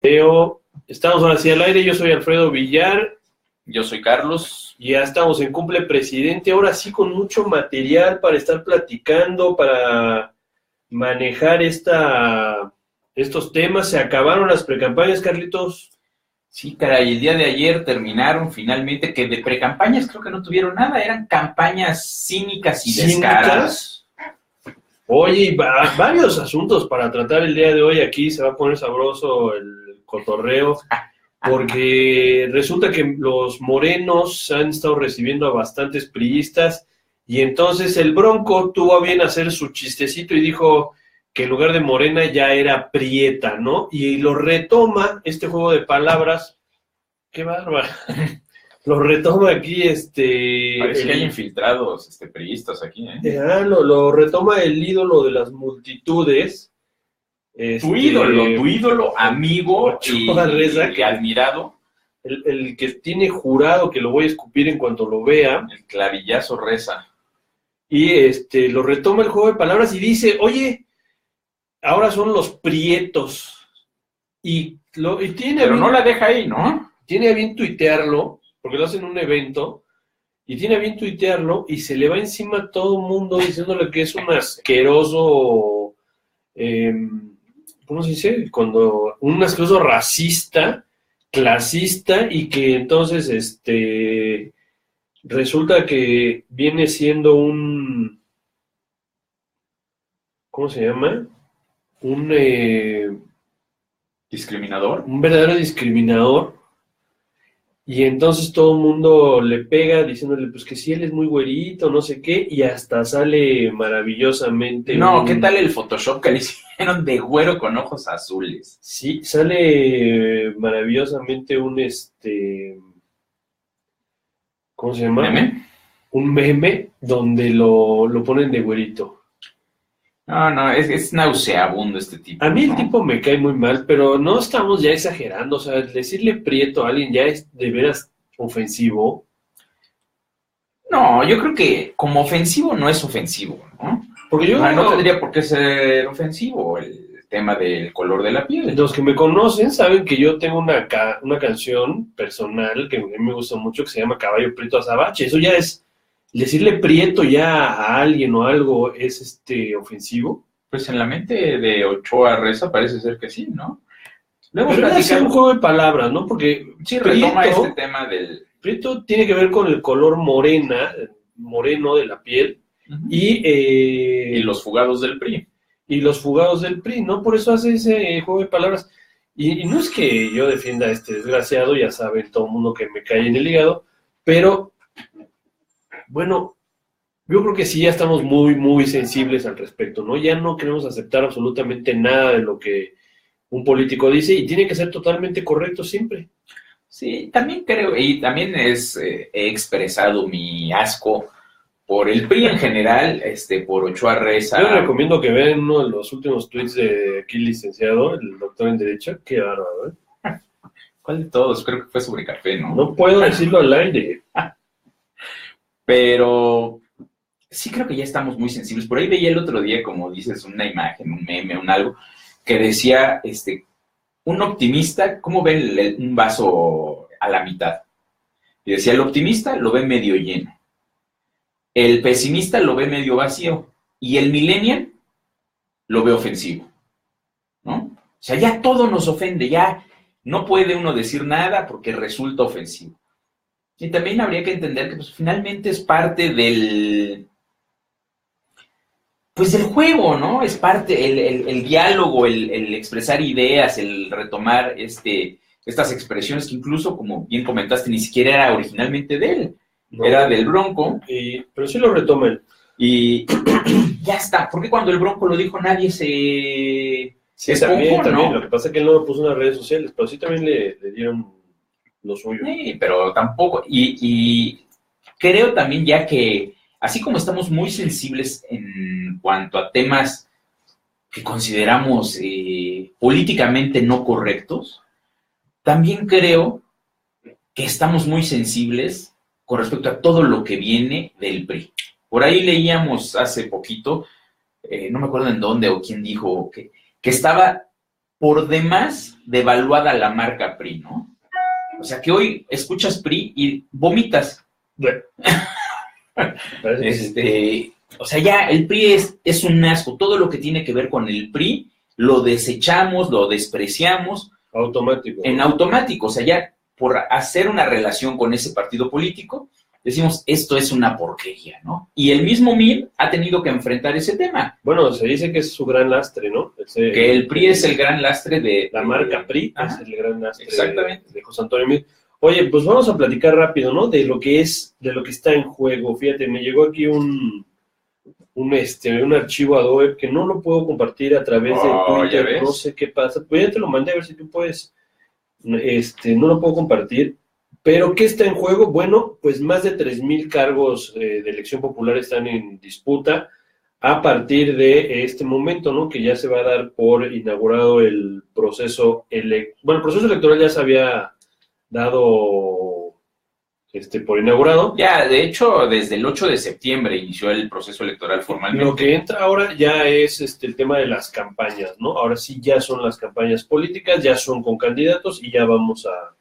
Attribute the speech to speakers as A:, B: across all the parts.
A: Estamos ahora sí al aire, yo soy Alfredo Villar.
B: Yo soy Carlos.
A: Y ya estamos en Cumple Presidente, ahora sí con mucho material para estar platicando, para manejar estos temas. Se acabaron las precampañas, Carlitos.
B: Sí, caray, el día de ayer terminaron finalmente, que de precampañas creo que no tuvieron nada, eran campañas cínicas y descaradas.
A: Oye, y varios asuntos para tratar el día de hoy. Aquí se va a poner sabroso el cotorreo, porque resulta que los morenos han estado recibiendo a bastantes priistas, y entonces el Bronco tuvo a bien hacer su chistecito y dijo que en lugar de morena ya era prieta, ¿no? Y lo retoma este juego de palabras. ¡Qué bárbaro! Lo retoma aquí,
B: Parece que hay infiltrados priistas aquí, ¿eh?
A: Lo retoma el ídolo de las multitudes.
B: Tu ídolo, amigo y admirado.
A: El que tiene jurado que lo voy a escupir en cuanto lo vea.
B: El clavillazo Reza.
A: Y lo retoma el juego de palabras y dice, oye, ahora son los prietos.
B: Pero no la deja ahí, ¿no?
A: Tiene a bien tuitearlo, porque lo hacen en un evento, y tiene a bien tuitearlo, y se le va encima a todo el mundo diciéndole que es un asqueroso, ¿cómo se dice? Un asqueroso racista, clasista, y que entonces, resulta que viene siendo ¿cómo se llama?
B: ¿Discriminador?
A: Un verdadero discriminador. Y entonces todo el mundo le pega diciéndole pues que sí, él es muy güerito, no sé qué, y hasta sale maravillosamente.
B: No, ¿qué tal el Photoshop que le hicieron de güero con ojos azules?
A: Sí, sale maravillosamente ¿cómo se llama?
B: ¿Meme?
A: Un meme donde lo ponen de güerito.
B: No, es nauseabundo este tipo.
A: A mí el tipo me cae muy mal, pero no estamos ya exagerando. O sea, decirle prieto a alguien ya es de veras ofensivo.
B: No, yo creo que como ofensivo no es ofensivo, ¿no?
A: Porque
B: no tendría por qué ser ofensivo el tema del color de la piel.
A: Los que me conocen saben que yo tengo una canción personal que a mí me gusta mucho, que se llama Caballo Prieto Azabache. Eso ya es... ¿Decirle prieto ya a alguien o algo es ofensivo?
B: Pues en la mente de Ochoa Reza parece ser que sí, ¿no?
A: Luego es un juego de palabras, ¿no? Porque
B: sí, retoma este tema del...
A: Prieto tiene que ver con el color moreno de la piel, y
B: los fugados del PRI.
A: Y los fugados del PRI, ¿no? Por eso hace ese juego de palabras. Y no es que yo defienda a este desgraciado, ya sabe todo el mundo que me cae en el hígado, pero... Bueno, yo creo que sí ya estamos muy, muy sensibles al respecto, ¿no? Ya no queremos aceptar absolutamente nada de lo que un político dice y tiene que ser totalmente correcto siempre.
B: Sí, también creo, y también he expresado mi asco por el PRI en general, por Ochoa Reza.
A: Yo les recomiendo que vean uno de los últimos tweets de aquí licenciado, el doctor en Derecho. Qué bárbaro, ¿eh?
B: ¿Cuál de todos? Creo que fue sobre café, ¿no?
A: No puedo decirlo al aire.
B: Pero sí creo que ya estamos muy sensibles. Por ahí veía el otro día, como dices, una imagen, un meme, un algo, que decía, un optimista, ¿cómo ve un vaso a la mitad? Y decía, el optimista lo ve medio lleno, el pesimista lo ve medio vacío, y el millennial lo ve ofensivo, ¿no? O sea, ya todo nos ofende, ya no puede uno decir nada porque resulta ofensivo. Y también habría que entender que pues, finalmente es parte del juego, ¿no? Es parte, el diálogo, el expresar ideas, el retomar estas expresiones que incluso, como bien comentaste, ni siquiera era originalmente de él, no, era del Bronco.
A: Pero sí lo retoman.
B: Y ya está, porque cuando el Bronco lo dijo nadie se...
A: Sí, también, ¿no? Lo que pasa es que él no lo puso en las redes sociales, pero sí también le dieron... lo suyo.
B: Sí, pero tampoco, y creo también ya que, así como estamos muy sensibles en cuanto a temas que consideramos políticamente no correctos, también creo que estamos muy sensibles con respecto a todo lo que viene del PRI. Por ahí leíamos hace poquito, no me acuerdo en dónde o quién dijo, que estaba por demás devaluada la marca PRI, ¿no? O sea, que hoy escuchas PRI y vomitas. O sea, ya el PRI es un asco. Todo lo que tiene que ver con el PRI lo desechamos, lo despreciamos.
A: Automático.
B: En automático. O sea, ya por hacer una relación con ese partido político, decimos, esto es una porquería, ¿no? Y el mismo MIR ha tenido que enfrentar ese tema.
A: Bueno, se dice que es su gran lastre, ¿no?
B: Que el PRI es el gran lastre de...
A: La marca PRI es el gran lastre
B: de
A: José Antonio MIR. Oye, pues vamos a platicar rápido, ¿no? De lo que está en juego. Fíjate, me llegó aquí un archivo Adobe que no lo puedo compartir a través de Twitter, no sé qué pasa. Pues ya te lo mandé a ver si tú puedes. No lo puedo compartir. Pero, ¿qué está en juego? Bueno, pues más de 3,000 cargos de elección popular están en disputa a partir de este momento, ¿no? Que ya se va a dar por inaugurado el proceso el proceso electoral ya se había dado por inaugurado.
B: Ya, de hecho, desde el 8 de septiembre inició el proceso electoral formalmente.
A: Lo que entra ahora ya es el tema de las campañas, ¿no? Ahora sí ya son las campañas políticas, ya son con candidatos y ya vamos a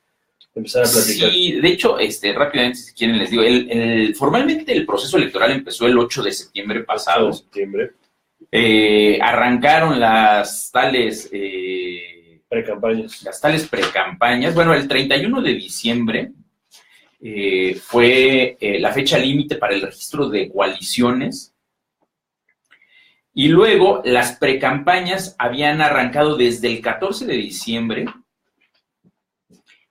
A: empezar a platicar.
B: Sí, de hecho, rápidamente, si quieren, les digo, formalmente el proceso electoral empezó el 8 de septiembre pasado.
A: 8 de septiembre.
B: Arrancaron las tales...
A: precampañas.
B: Las tales precampañas. Bueno, el 31 de diciembre fue la fecha límite para el registro de coaliciones. Y luego las precampañas habían arrancado desde el 14 de diciembre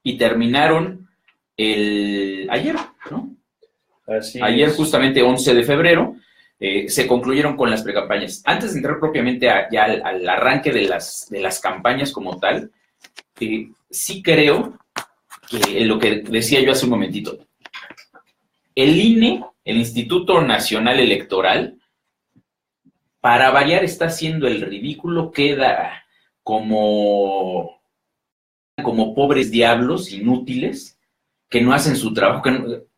B: y terminaron ayer, ¿no?
A: Así
B: ayer,
A: es.
B: justamente 11 de febrero, se concluyeron con las precampañas. Antes de entrar propiamente ya al arranque de las campañas como tal, sí creo que lo que decía yo hace un momentito, el INE, el Instituto Nacional Electoral, para variar está haciendo el ridículo, queda como pobres diablos inútiles que no hacen su trabajo,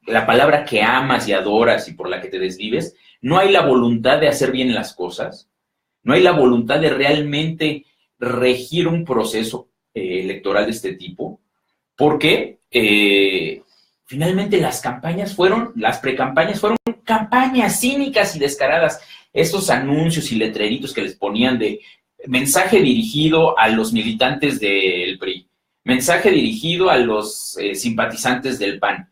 B: la palabra que amas y adoras y por la que te desvives, no hay la voluntad de hacer bien las cosas, no hay la voluntad de realmente regir un proceso electoral de este tipo, porque finalmente las precampañas fueron campañas cínicas y descaradas. Estos anuncios y letreritos que les ponían de mensaje dirigido a los militantes del PRI, mensaje dirigido a los simpatizantes del PAN.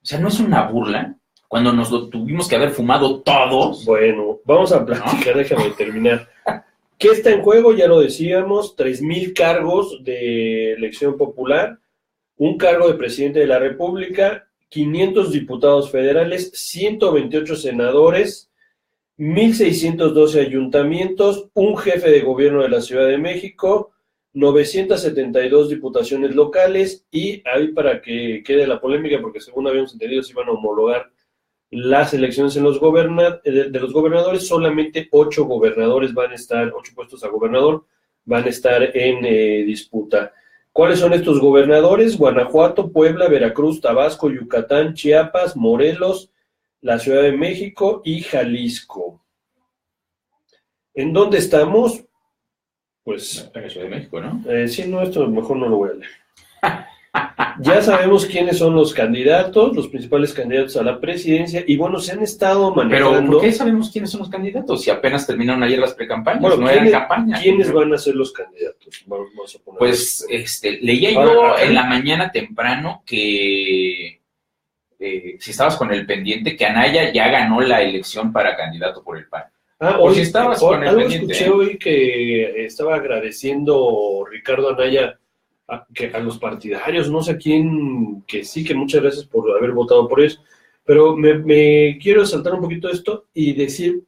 B: O sea, ¿no es una burla? Cuando nos lo tuvimos que haber fumado todos.
A: Bueno, vamos a platicar, ¿no? Déjame terminar. ¿Qué está en juego? Ya lo decíamos, 3,000 cargos de elección popular, un cargo de presidente de la República, 500 diputados federales, 128 senadores, 1,612 ayuntamientos, un jefe de gobierno de la Ciudad de México, 972 diputaciones locales y ahí para que quede la polémica, porque según habíamos entendido se iban a homologar las elecciones de los gobernadores, solamente 8 gobernadores van a estar, 8 puestos a gobernador van a estar en disputa. ¿Cuáles son estos gobernadores? Guanajuato, Puebla, Veracruz, Tabasco, Yucatán, Chiapas, Morelos, la Ciudad de México y Jalisco. ¿En dónde estamos? Pues
B: en la Ciudad de México, ¿no?
A: Sí, no, esto mejor no lo voy a leer. Ya sabemos quiénes son los candidatos, los principales candidatos a la presidencia, y bueno, se han estado manejando...
B: Pero ¿por qué sabemos quiénes son los candidatos? Si apenas terminaron ayer las precampañas,
A: bueno,
B: no eran campañas.
A: ¿Quiénes van a ser los candidatos? Vamos a poner
B: pues leía yo en la mañana temprano que, si estabas con el pendiente, que Anaya ya ganó la elección para candidato por el PAN.
A: Hoy, si estabas con el pendiente. Escuché hoy que estaba agradeciendo Ricardo Anaya a los partidarios, no sé a quién, que sí, que muchas gracias por haber votado por ellos, pero me quiero saltar un poquito esto y decir,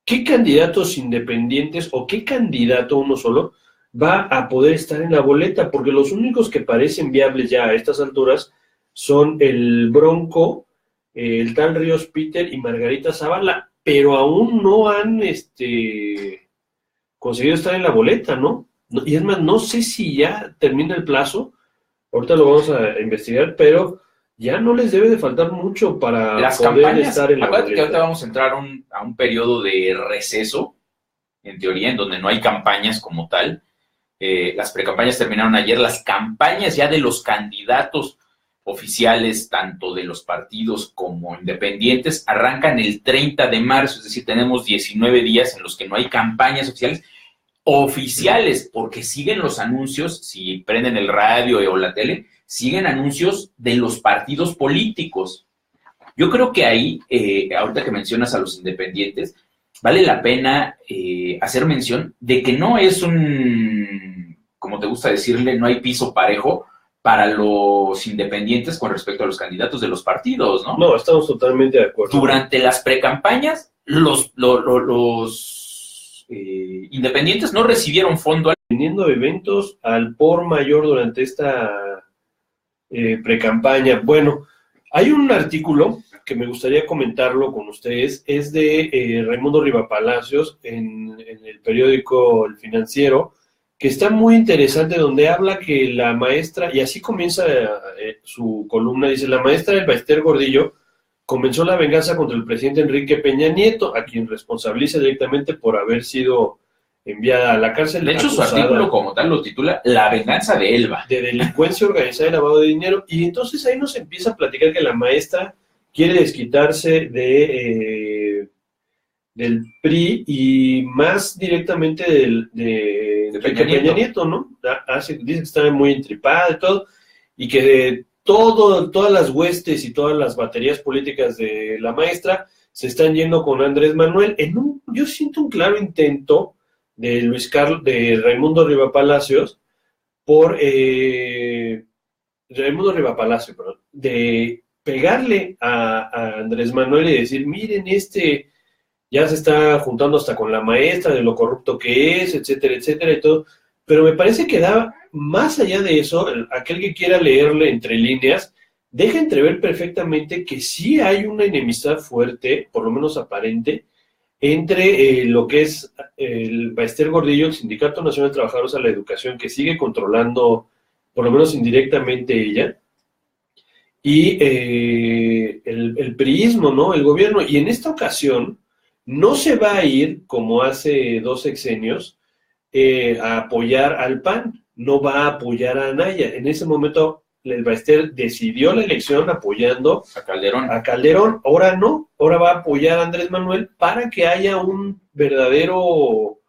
A: ¿qué candidatos independientes o qué candidato uno solo va a poder estar en la boleta? Porque los únicos que parecen viables ya a estas alturas son el Bronco, el tal Ríos Peter y Margarita Zavala, pero aún no han conseguido estar en la boleta, ¿no? Y es más, no sé si ya termina el plazo, ahorita lo vamos a investigar, pero ya no les debe de faltar mucho para
B: las
A: poder
B: campañas,
A: estar en la boleta.
B: Que ahorita vamos a entrar a un periodo de receso, en teoría, en donde no hay campañas como tal. Las precampañas terminaron ayer, las campañas ya de los candidatos oficiales, tanto de los partidos como independientes, arrancan el 30 de marzo, es decir, tenemos 19 días en los que no hay campañas oficiales, porque siguen los anuncios, si prenden el radio o la tele, siguen anuncios de los partidos políticos. Yo creo que ahí, ahorita que mencionas a los independientes, vale la pena hacer mención de que no es como te gusta decirle, no hay piso parejo para los independientes con respecto a los candidatos de los partidos, ¿no?
A: No, estamos totalmente de acuerdo.
B: Durante las precampañas, los independientes no recibieron fondo.
A: Teniendo eventos al por mayor durante esta precampaña. Bueno, hay un artículo que me gustaría comentarlo con ustedes, es de Raimundo Rivapalacios en el periódico El Financiero, que está muy interesante, donde habla que la maestra, y así comienza su columna, dice: la maestra del Baester Gordillo comenzó la venganza contra el presidente Enrique Peña Nieto, a quien responsabiliza directamente por haber sido enviada a la cárcel.
B: De hecho, su artículo como tal lo titula La venganza de Elba.
A: De delincuencia organizada y lavado de dinero, y entonces ahí nos empieza a platicar que la maestra quiere desquitarse del PRI y más directamente de Peña Nieto, ¿no? Dice que está muy entripada y todo, y que todas las huestes y todas las baterías políticas de la maestra se están yendo con Andrés Manuel. Yo siento un claro intento de Raimundo Rivapalacios de pegarle a Andrés Manuel y decir: miren, ya se está juntando hasta con la maestra, de lo corrupto que es, etcétera, etcétera, y todo. Pero me parece que da más allá de eso. Aquel que quiera leerle entre líneas, deja entrever perfectamente que sí hay una enemistad fuerte, por lo menos aparente, entre lo que es el Baester Gordillo, el Sindicato Nacional de Trabajadores a la Educación, que sigue controlando, por lo menos indirectamente, ella, y el priismo, ¿no? El gobierno. Y en esta ocasión no se va a ir, como hace 2 sexenios, a apoyar al PAN, no va a apoyar a Anaya. En ese momento el Baester decidió la elección apoyando a Calderón. Ahora no, ahora va a apoyar a Andrés Manuel para que haya un verdadero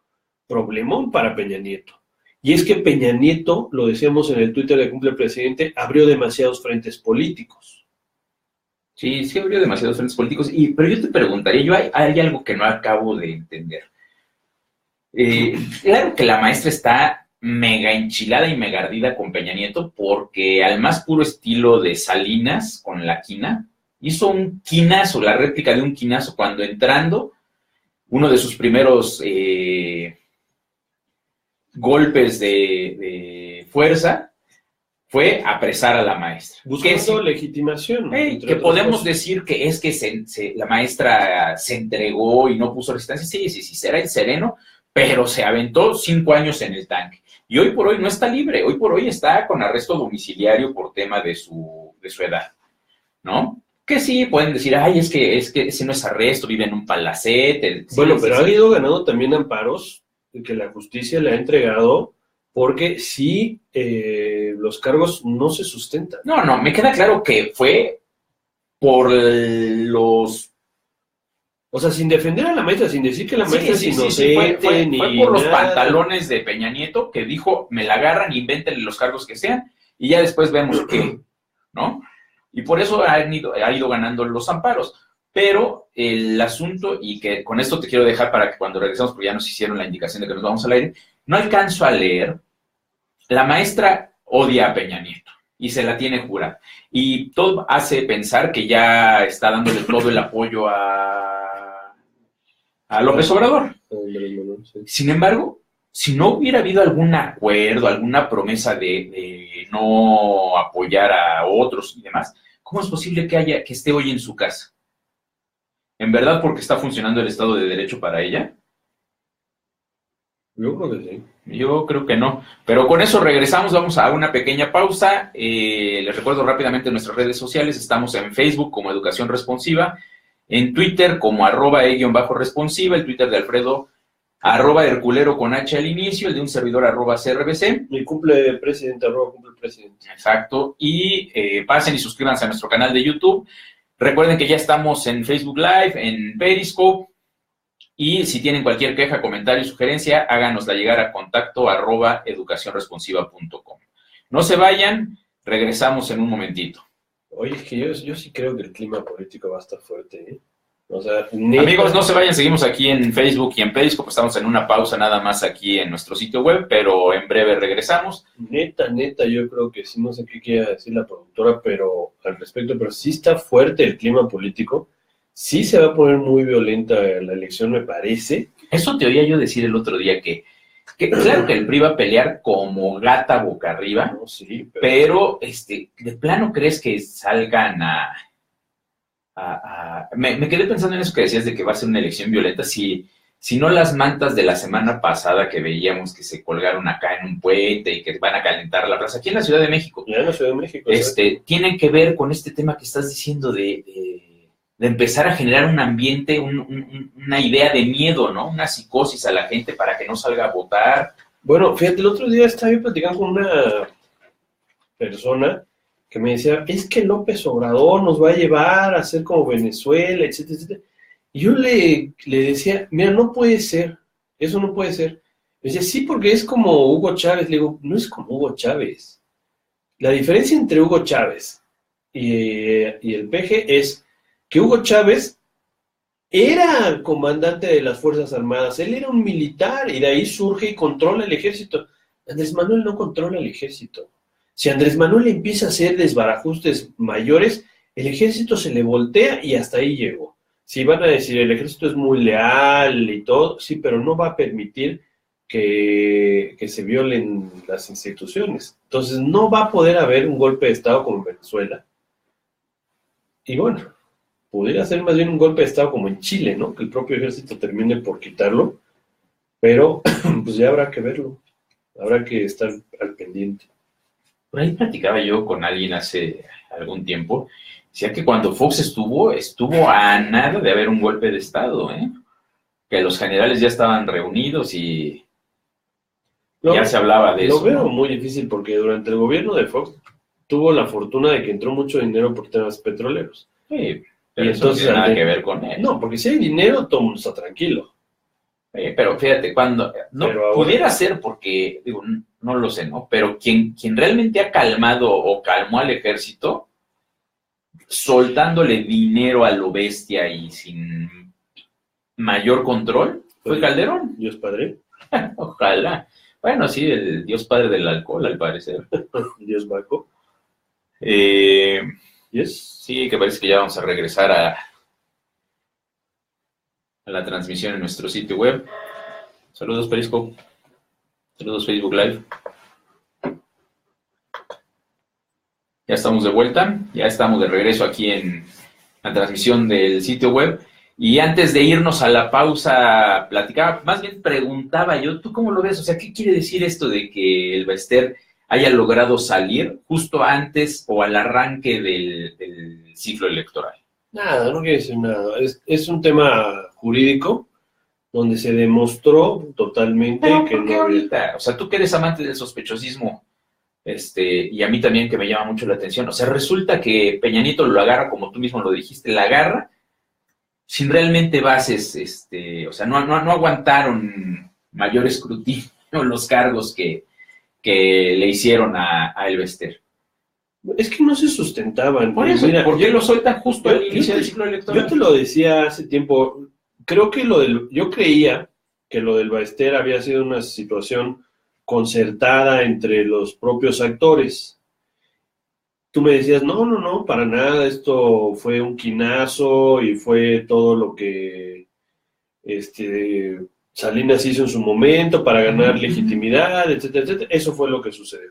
A: problemón para Peña Nieto. Y es que Peña Nieto, lo decíamos en el Twitter de Cumple Presidente, abrió demasiados frentes políticos.
B: Sí, abrió demasiados frentes políticos, pero yo te preguntaría, hay algo que no acabo de entender. Claro que la maestra está mega enchilada y mega ardida con Peña Nieto, porque al más puro estilo de Salinas con la quina, hizo un quinazo, la réplica de un quinazo, cuando entrando, uno de sus primeros golpes de fuerza fue apresar a la maestra.
A: Buscando legitimación.
B: Que podemos decir que es que la maestra se entregó y no puso resistencia. Sí, será el sereno, pero se aventó 5 años en el tanque. Y hoy por hoy no está libre, hoy por hoy está con arresto domiciliario por tema de su edad, ¿no? Que sí, pueden decir, es que ese no es arresto, vive en un palacete.
A: Bueno, pero ha ido ganando también amparos que la justicia le ha entregado, porque sí, los cargos no se sustentan.
B: No, me queda claro que fue por los...
A: O sea, sin defender a la maestra, sin decir que la maestra es inocente.
B: Fue por los pantalones de Peña Nieto, que dijo: me la agarran, invéntenle los cargos que sean, y ya después vemos qué, ¿no? Y por eso ha ido ganando los amparos. Pero el asunto, y que con esto te quiero dejar para que cuando regresemos, porque ya nos hicieron la indicación de que nos vamos al aire, no alcanzo a leer. La maestra odia a Peña Nieto y se la tiene jurada. Y todo hace pensar que ya está dándole todo el apoyo a López Obrador. Sin embargo, si no hubiera habido algún acuerdo, alguna promesa de no apoyar a otros y demás, ¿cómo es posible que esté hoy en su casa? ¿En verdad porque está funcionando el Estado de Derecho para ella?
A: Yo creo que sí.
B: Yo creo que no. Pero con eso regresamos, vamos a una pequeña pausa. Les recuerdo rápidamente nuestras redes sociales. Estamos en Facebook como Educación Responsiva, en Twitter como @e_responsiva, el Twitter de Alfredo @herculero con H al inicio, el de un servidor @CRBC.
A: Mi cumple presidente, @cumple presidente.
B: Exacto. Y pasen y suscríbanse a nuestro canal de YouTube. Recuerden que ya estamos en Facebook Live, en Periscope. Y si tienen cualquier queja, comentario, sugerencia, háganosla llegar a contacto @educacionresponsiva.com. No se vayan, regresamos en un momentito.
A: Oye, es que yo sí creo que el clima político va a estar fuerte, ¿eh? O sea,
B: amigos, no se vayan, seguimos aquí en Facebook y en Periscope, estamos en una pausa nada más aquí en nuestro sitio web, pero en breve regresamos.
A: Neta, yo creo que sí, no sé qué quiere decir la productora, pero al respecto, pero sí está fuerte el clima político, sí se va a poner muy violenta la elección, me parece.
B: Eso te oía yo decir el otro día, que claro que el PRI va a pelear como gata boca arriba,
A: no, sí,
B: pero ¿de plano crees que salgan me quedé pensando en eso que decías de que va a ser una elección violenta? Si no, las mantas de la semana pasada que veíamos que se colgaron acá en un puente y que van a calentar la plaza, aquí en la Ciudad de México,
A: ya en la Ciudad de México,
B: tienen que ver con este tema que estás diciendo de empezar a generar un ambiente, una idea de miedo, ¿no? Una psicosis a la gente para que no salga a votar.
A: Bueno, fíjate, el otro día estaba yo platicando con una persona que me decía, es que López Obrador nos va a llevar a ser como Venezuela, etcétera, etcétera. Y yo le decía, mira, no puede ser, eso no puede ser. Me decía, sí, porque es como Hugo Chávez. Le digo, no es como Hugo Chávez. La diferencia entre Hugo Chávez y el PG es que Hugo Chávez era comandante de las Fuerzas Armadas, él era un militar y de ahí surge y controla el ejército. Andrés Manuel no controla el ejército. Si Andrés Manuel empieza a hacer desbarajustes mayores, el ejército se le voltea y hasta ahí llegó. Si van a decir el ejército es muy leal y todo, sí, pero no va a permitir que se violen las instituciones. Entonces no va a poder haber un golpe de Estado como en Venezuela. Y bueno, pudiera ser más bien un golpe de Estado como en Chile, ¿no? Que el propio ejército termine por quitarlo, pero pues ya habrá que verlo, habrá que estar al pendiente.
B: Por ahí platicaba yo con alguien hace algún tiempo, decía que cuando Fox estuvo a nada de haber un golpe de Estado, que los generales ya estaban reunidos y ya se hablaba de eso.
A: Lo veo muy difícil porque durante el gobierno de Fox tuvo la fortuna de que entró mucho dinero por temas petroleros.
B: Sí, pero y eso entonces no tiene nada que ver con él.
A: No, porque si hay dinero, todo el mundo está tranquilo.
B: Pero fíjate, cuando pudiera ser porque, digo, no lo sé, ¿no? Pero quien realmente ha calmado o calmó al ejército, soltándole dinero a lo bestia y sin mayor control, fue Calderón.
A: Dios Padre.
B: Ojalá. Bueno, sí, el Dios Padre del alcohol, al parecer.
A: Dios Baco.
B: Yes. Sí, que parece que ya vamos a regresar a la transmisión en nuestro sitio web. Saludos Periscope. Saludos Facebook Live. Ya estamos de vuelta. Ya estamos de regreso aquí en la transmisión del sitio web. Y antes de irnos a la pausa, platicaba, más bien preguntaba yo, ¿tú cómo lo ves? O sea, ¿qué quiere decir esto de que el Baester haya logrado salir justo antes o al arranque del ciclo electoral?
A: Nada, no quiere decir nada. Es un tema jurídico donde se demostró totalmente que
B: no había... ahorita, o sea, tú que eres amante del sospechosismo, y a mí también que me llama mucho la atención, o sea, resulta que Peña Nieto lo agarra, como tú mismo lo dijiste, la agarra sin realmente bases, o sea, no aguantaron mayor escrutinio los cargos que le hicieron a El Baester.
A: Es que no se sustentaban.
B: Por eso, ¿por qué lo sueltan justo al inicio del ciclo electoral?
A: Yo te lo decía hace tiempo, creo que yo creía que lo del Baester había sido una situación concertada entre los propios actores. Tú me decías, no, para nada, esto fue un quinazo y fue todo lo que Salinas hizo en su momento para ganar legitimidad, etcétera, etcétera. Eso fue lo que sucedió.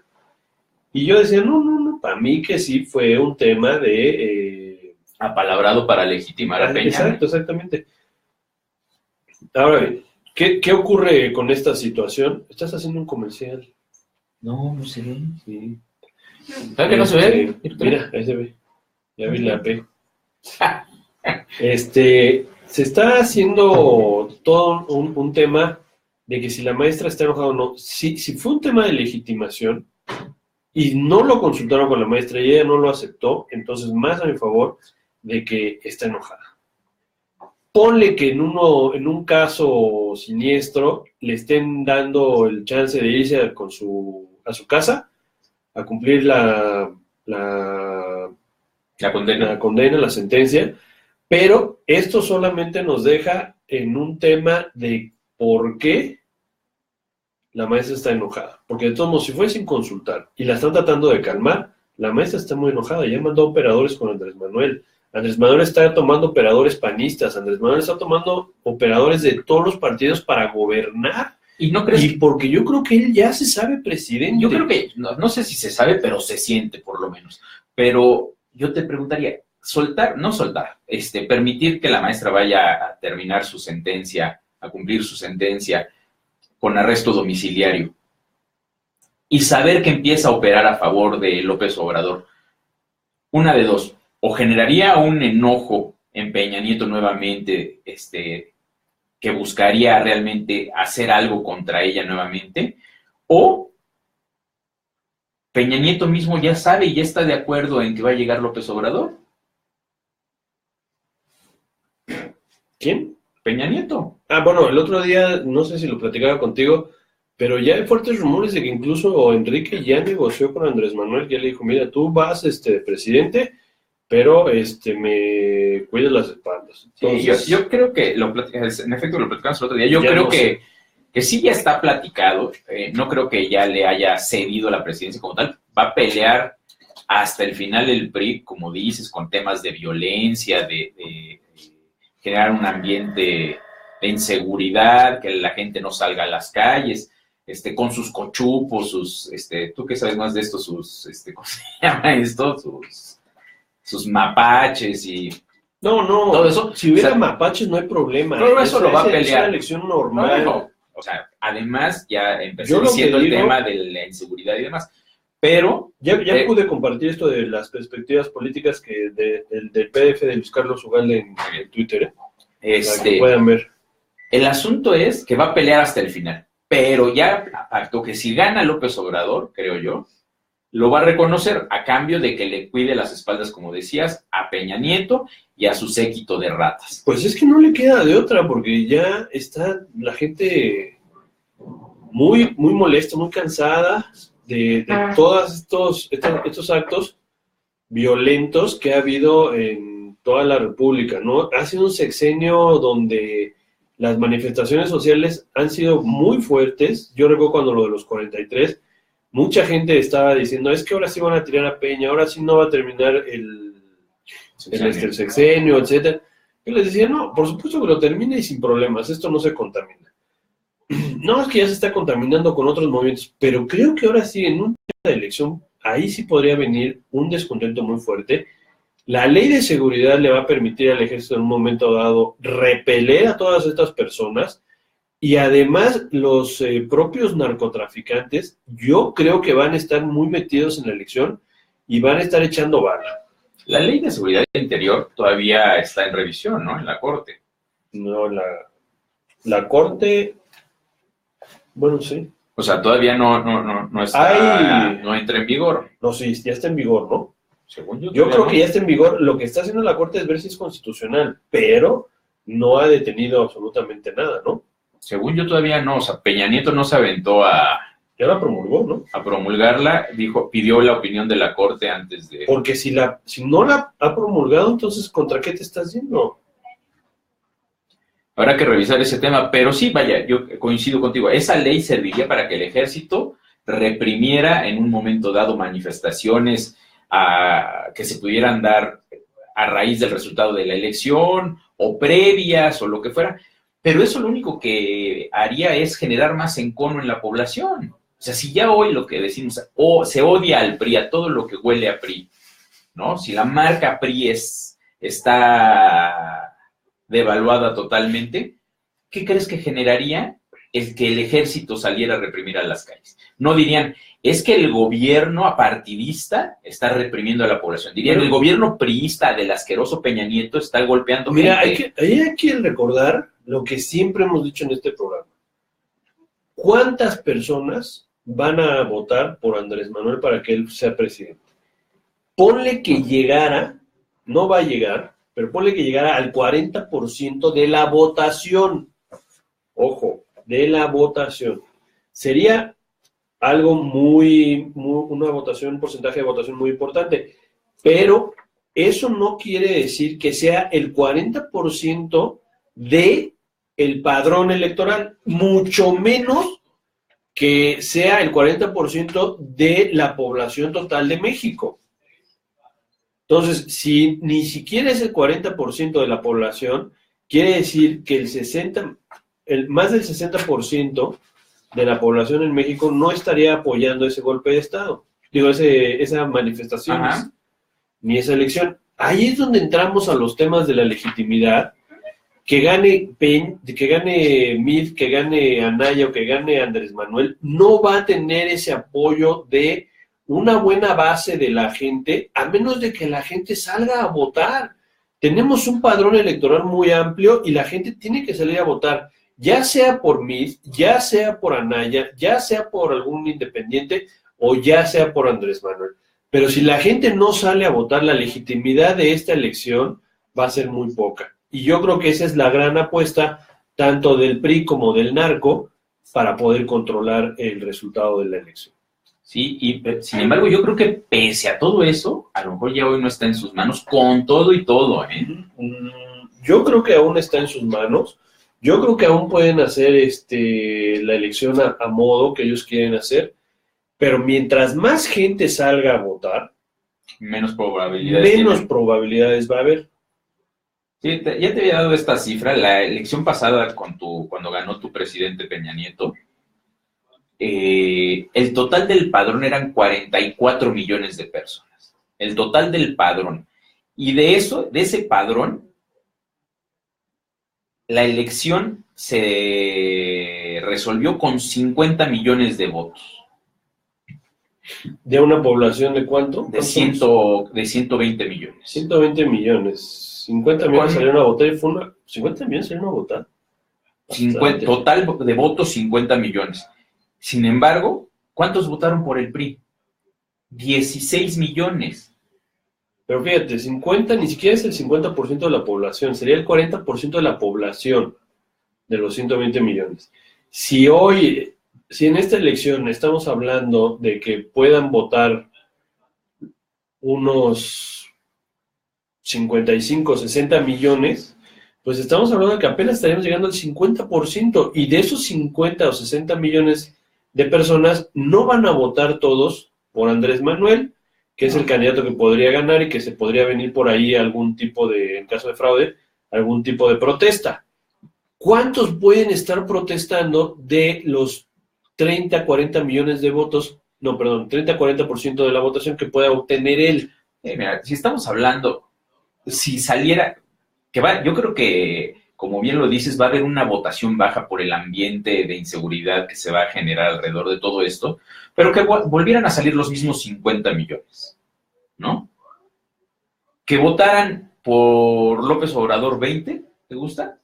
A: Y yo decía, no, para mí que sí fue un tema de...
B: apalabrado para legitimar a Peña.
A: Exacto, exactamente. Ahora bien, ¿qué ocurre con esta situación? Estás haciendo un comercial.
B: No se ve.
A: Sí.
B: ¿Sabes que no se ve?
A: Mira, ahí se ve. Ya vi la P. Se está haciendo todo un tema de que si la maestra está enojada o no. Si fue un tema de legitimación y no lo consultaron con la maestra y ella no lo aceptó, entonces más a mi favor de que está enojada. Ponle que en un caso siniestro le estén dando el chance de irse a su casa a cumplir la condena, la sentencia, pero esto solamente nos deja en un tema de por qué la maestra está enojada. Porque de todos modos, si fue sin consultar y la están tratando de calmar, la maestra está muy enojada, ya mandó operadores con Andrés Manuel. Andrés Manuel está tomando operadores panistas, Andrés Manuel está tomando operadores de todos los partidos para gobernar.
B: ¿Y no crees?
A: Y porque yo creo que él ya se sabe presidente.
B: Yo creo que, no sé si se sabe, pero se siente por lo menos. Pero yo te preguntaría, permitir que la maestra vaya a terminar su sentencia, a cumplir su sentencia con arresto domiciliario y saber que empieza a operar a favor de López Obrador, una de dos, o generaría un enojo en Peña Nieto nuevamente, que buscaría realmente hacer algo contra ella nuevamente, o Peña Nieto mismo ya sabe y ya está de acuerdo en que va a llegar López Obrador.
A: ¿Quién?
B: Peña Nieto.
A: Bueno, el otro día, no sé si lo platicaba contigo, pero ya hay fuertes rumores de que incluso Enrique ya negoció con Andrés Manuel, que le dijo, mira, tú vas, presidente, pero me cuidas las espaldas. Entonces,
B: sí, yo creo que, en efecto lo platicamos el otro día, yo creo que sí ya está platicado, no creo que ya le haya cedido la presidencia como tal, va a pelear hasta el final el PRI, como dices, con temas de violencia, de generar un ambiente de inseguridad, que la gente no salga a las calles, con sus cochupos, tú que sabes más de esto, ¿cómo se llama esto? Sus mapaches y...
A: No,
B: todo eso.
A: Si hubiera mapaches no hay problema.
B: Todo eso lo va a pelear.
A: Es una elección normal.
B: No. O sea, además ya empezó diciendo el tema de la inseguridad y demás. Pero...
A: Ya pude compartir esto de las perspectivas políticas del PDF de Luis Carlos Ugalde en Twitter. Para que puedan ver.
B: El asunto es que va a pelear hasta el final. Pero ya pactó que si gana López Obrador, creo yo, lo va a reconocer a cambio de que le cuide las espaldas, como decías, a Peña Nieto y a su séquito de ratas.
A: Pues es que no le queda de otra, porque ya está la gente muy, muy molesta, muy cansada de todos estos actos violentos que ha habido en toda la República, ¿no? Ha sido un sexenio donde las manifestaciones sociales han sido muy fuertes. Yo recuerdo cuando lo de los 43, mucha gente estaba diciendo, es que ahora sí van a tirar a Peña, ahora sí no va a terminar el sexenio, etcétera. Yo les decía, no, por supuesto que lo termine y sin problemas, esto no se contamina. No, es que ya se está contaminando con otros movimientos, pero creo que ahora sí, en un tema de elección, ahí sí podría venir un descontento muy fuerte. La ley de seguridad le va a permitir al ejército en un momento dado repeler a todas estas personas. Y además, los propios narcotraficantes, yo creo que van a estar muy metidos en la elección y van a estar echando bala.
B: La ley de seguridad interior todavía está en revisión, ¿no? En la Corte.
A: No, la Corte, bueno, sí.
B: O sea, todavía no está, no entra en vigor.
A: No, sí, ya está en vigor, ¿no?
B: Según yo
A: creo que ya está en vigor. Lo que está haciendo la Corte es ver si es constitucional, pero no ha detenido absolutamente nada, ¿no?
B: Según yo todavía no, o sea, Peña Nieto no se aventó
A: ya la promulgó, ¿no?
B: A promulgarla, pidió la opinión de la Corte antes de...
A: Porque si no la ha promulgado, entonces, ¿contra qué te estás yendo?
B: Habrá que revisar ese tema, pero sí, vaya, yo coincido contigo, esa ley serviría para que el ejército reprimiera en un momento dado manifestaciones que se pudieran dar a raíz del resultado de la elección, o previas, o lo que fuera, pero eso lo único que haría es generar más encono en la población. O sea, si ya hoy lo que decimos, se odia al PRI, a todo lo que huele a PRI, ¿no? Si la marca PRI está devaluada totalmente, ¿qué crees que generaría el que el ejército saliera a reprimir a las calles? No dirían, es que el gobierno apartidista está reprimiendo a la población. Dirían, el gobierno priista del asqueroso Peña Nieto está golpeando.
A: Mira, hay que recordar lo que siempre hemos dicho en este programa. ¿cuántas personas van a votar por Andrés Manuel para que él sea presidente? Ponle que llegara, no va a llegar, pero ponle que llegara al 40% de la votación. Ojo, de la votación. Sería algo una votación, un porcentaje de votación muy importante, pero eso no quiere decir que sea el 40% de el padrón electoral, mucho menos que sea el 40% de la población total de México. Entonces, si ni siquiera es el 40% de la población, quiere decir que más del 60% de la población en México no estaría apoyando ese golpe de Estado. Digo, esa manifestación, ni esa elección. Ahí es donde entramos a los temas de la legitimidad. Que gane Mid, que gane Anaya o que gane Andrés Manuel, no va a tener ese apoyo de una buena base de la gente, a menos de que la gente salga a votar. Tenemos un padrón electoral muy amplio y la gente tiene que salir a votar, ya sea por Mid, ya sea por Anaya, ya sea por algún independiente o ya sea por Andrés Manuel. Pero si la gente no sale a votar, la legitimidad de esta elección va a ser muy poca. Y yo creo que esa es la gran apuesta, tanto del PRI como del narco, para poder controlar el resultado de la elección.
B: Sí, y sin embargo yo creo que pese a todo eso, a lo mejor ya hoy no está en sus manos con todo y todo, ¿eh?
A: Yo creo que aún está en sus manos. Yo creo que aún pueden hacer la elección a modo que ellos quieren hacer, pero mientras más gente salga a votar,
B: menos probabilidades
A: va a haber.
B: Sí, ya te había dado esta cifra. La elección pasada, cuando ganó tu presidente Peña Nieto, el total del padrón eran 44 millones de personas. El total del padrón. Y de ese padrón, la elección se resolvió con 50 millones de votos.
A: ¿De una población de cuánto?
B: De 120 millones.
A: 120 millones. 50 millones salieron a votar y 50 millones salieron a votar.
B: 50, total de votos, 50 millones. Sin embargo, ¿cuántos votaron por el PRI? 16 millones.
A: Pero fíjate, 50 ni siquiera es el 50% de la población, sería el 40% de la población de los 120 millones. Si en esta elección estamos hablando de que puedan votar unos 55, 60 millones, pues estamos hablando de que apenas estaríamos llegando al 50%, y de esos 50 o 60 millones de personas no van a votar todos por Andrés Manuel, que es el candidato que podría ganar y que se podría venir por ahí algún tipo de, en caso de fraude, algún tipo de protesta. ¿Cuántos pueden estar protestando de los 30, 40 millones de votos? No, perdón, 30-40% de la votación que pueda obtener él.
B: Mira, si estamos hablando, si saliera, yo creo que, como bien lo dices, va a haber una votación baja por el ambiente de inseguridad que se va a generar alrededor de todo esto, pero que volvieran a salir los mismos 50 millones, ¿no? Que votaran por López Obrador 20, ¿te gusta?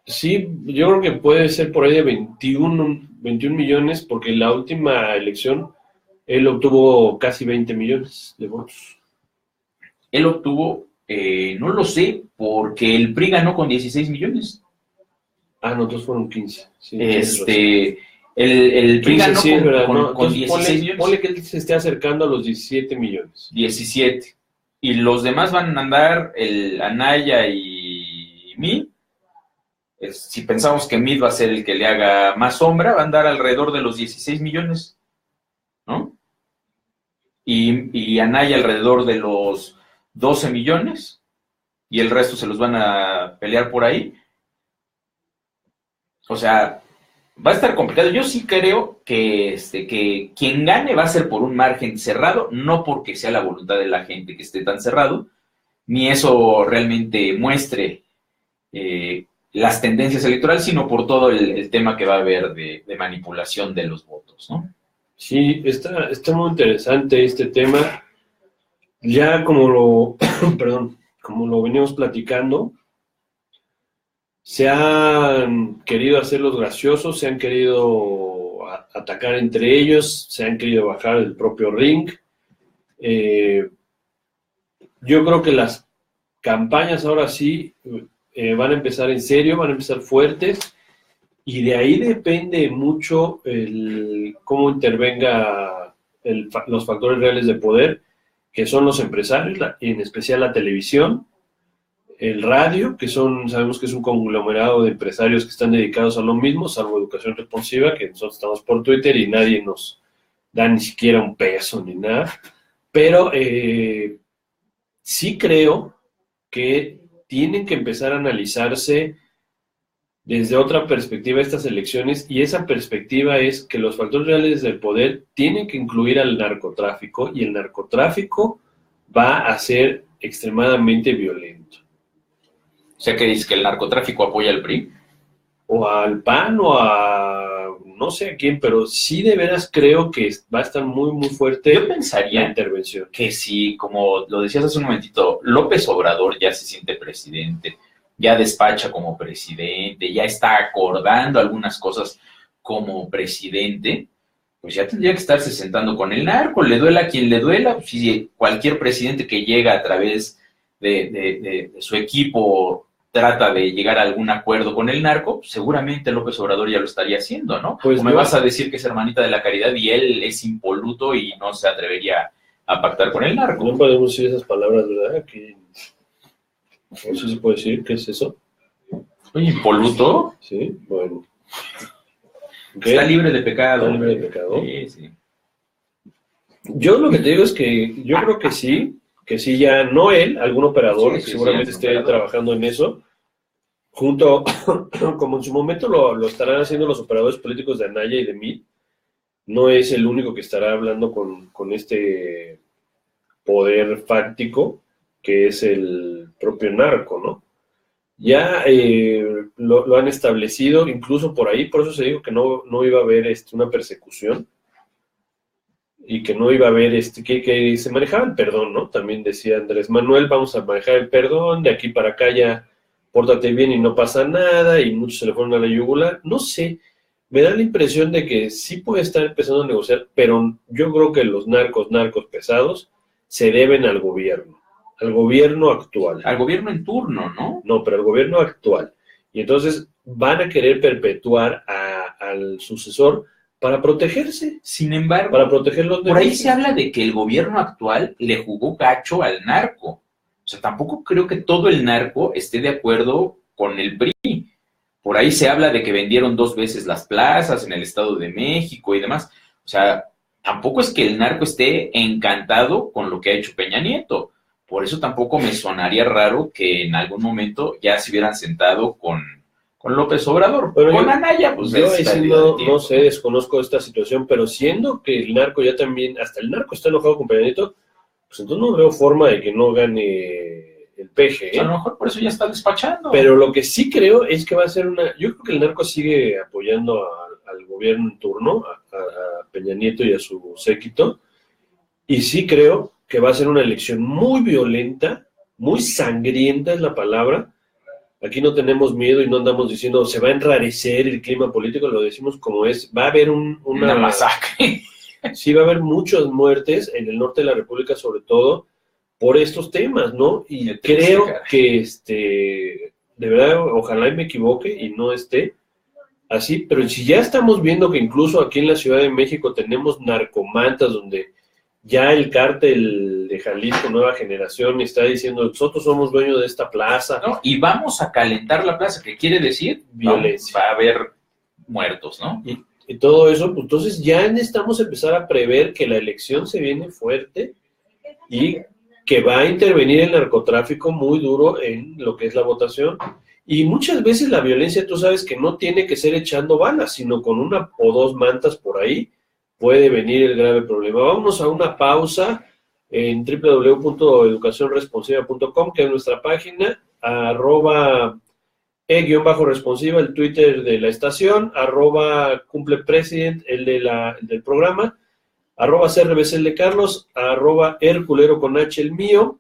A: Sí, yo creo que puede ser por ahí de 21 millones, porque en la última elección él obtuvo casi 20 millones de votos.
B: Él obtuvo, no lo sé, porque el PRI ganó con 16 millones.
A: Ah, no, todos fueron 15. Sí,
B: el PRI ganó con
A: 16 millones. Ponle que él se esté acercando a los 17 millones.
B: 17. Y los demás van a andar, el Anaya y Mid. Si pensamos que Mid va a ser el que le haga más sombra, va a andar alrededor de los 16 millones, ¿no? Y Anaya alrededor de los 12 millones, y el resto se los van a pelear por ahí. O sea, va a estar complicado. Yo sí creo que quien gane va a ser por un margen cerrado, no porque sea la voluntad de la gente que esté tan cerrado, ni eso realmente muestre las tendencias electorales, sino por todo el tema que va a haber de manipulación de los votos, ¿no?
A: Sí, está muy interesante este tema. Ya como lo veníamos platicando, Se han querido hacer los graciosos, se han querido atacar entre ellos, se han querido bajar el propio ring. Yo creo que las campañas ahora sí van a empezar en serio, van a empezar fuertes, y de ahí depende mucho cómo intervenga los factores reales de poder, que son los empresarios, en especial la televisión, el radio, sabemos que es un conglomerado de empresarios que están dedicados a lo mismo, salvo Educación Responsiva, que nosotros estamos por Twitter y nadie nos da ni siquiera un peso ni nada, pero sí creo que tienen que empezar a analizarse desde otra perspectiva estas elecciones, y esa perspectiva es que los factores reales del poder tienen que incluir al narcotráfico, y el narcotráfico va a ser extremadamente violento.
B: O sea, que dice que el narcotráfico apoya al PRI.
A: O al PAN o a no sé a quién, pero sí de veras creo que va a estar muy, muy fuerte.
B: Yo pensaría
A: la intervención.
B: Que si, como lo decías hace un momentito, López Obrador ya se siente presidente, ya despacha como presidente, ya está acordando algunas cosas como presidente, pues ya tendría que estarse sentando con el narco, le duela a quien le duela. Pues si cualquier presidente que llega a través de su equipo trata de llegar a algún acuerdo con el narco, seguramente López Obrador ya lo estaría haciendo, ¿no?
A: Pues
B: o me vas a decir que es hermanita de la caridad y él es impoluto y no se atrevería a pactar con el narco.
A: No podemos decir esas palabras, ¿verdad? Aquí no sé si se puede decir, ¿qué es eso?
B: Oye, ¿impoluto?
A: Sí, bueno.
B: ¿Qué? Está libre de pecado.
A: Está libre de pecado.
B: Sí, sí.
A: Yo lo que te digo es que yo creo que sí ya, no él, algún operador,
B: Sí,
A: seguramente esté trabajando en eso, junto, como en su momento lo estarán haciendo los operadores políticos de Anaya y de Mid. No es el único que estará hablando con este poder fáctico que es el propio narco, ¿no? Ya lo han establecido, incluso por ahí, por eso se dijo que no iba a haber una persecución y que no iba a haber, que se manejaba el perdón, ¿no? También decía Andrés Manuel, vamos a manejar el perdón, de aquí para acá ya pórtate bien y no pasa nada, y muchos se le fueron a la yugular. No sé, me da la impresión de que sí puede estar empezando a negociar, pero yo creo que los narcos pesados se deben al gobierno actual.
B: Al gobierno en turno, ¿no?
A: No, pero al gobierno actual. Y entonces van a querer perpetuar al sucesor para protegerse.
B: Sin embargo,
A: para protegerlos de
B: por ahí se habla de que el gobierno actual le jugó gacho al narco. O sea, tampoco creo que todo el narco esté de acuerdo con el PRI. Por ahí se habla de que vendieron 2 veces las plazas en el Estado de México y demás. O sea, tampoco es que el narco esté encantado con lo que ha hecho Peña Nieto. Por eso tampoco me sonaría raro que en algún momento ya se hubieran sentado con López Obrador.
A: Pero
B: con Anaya, pues
A: yo no sé, desconozco esta situación, pero siendo que el narco ya también, hasta el narco está enojado con Peña Nieto, pues entonces no veo forma de que no gane el PG.
B: Pues a lo mejor por eso ya está despachando.
A: Pero lo que sí creo es que va a ser yo creo que el narco sigue apoyando al gobierno en turno, a Peña Nieto y a su séquito, y sí creo que va a ser una elección muy violenta, muy sangrienta es la palabra. Aquí no tenemos miedo y no andamos diciendo se va a enrarecer el clima político, lo decimos como es. Va a haber una
B: masacre.
A: Sí, va a haber muchas muertes en el norte de la República, sobre todo por estos temas, ¿no? Y creo que, de verdad, ojalá y me equivoque y no esté así, pero si ya estamos viendo que incluso aquí en la Ciudad de México tenemos narcomantas donde ya el cártel de Jalisco Nueva Generación está diciendo nosotros somos dueños de esta plaza.
B: No, y vamos a calentar la plaza, ¿qué quiere decir?
A: Violencia.
B: Va a haber muertos, ¿no?
A: Y todo eso, pues entonces ya necesitamos empezar a prever que la elección se viene fuerte y que va a intervenir el narcotráfico muy duro en lo que es la votación. Y muchas veces la violencia, tú sabes que no tiene que ser echando balas, sino con 1 o 2 mantas por ahí puede venir el grave problema. Vámonos a una pausa en www.educacionresponsiva.com, que es nuestra página, @e_responsiva, el Twitter de la estación, @cumplepresident, el del programa, @CRBC el de Carlos, @Herculero con H el mío,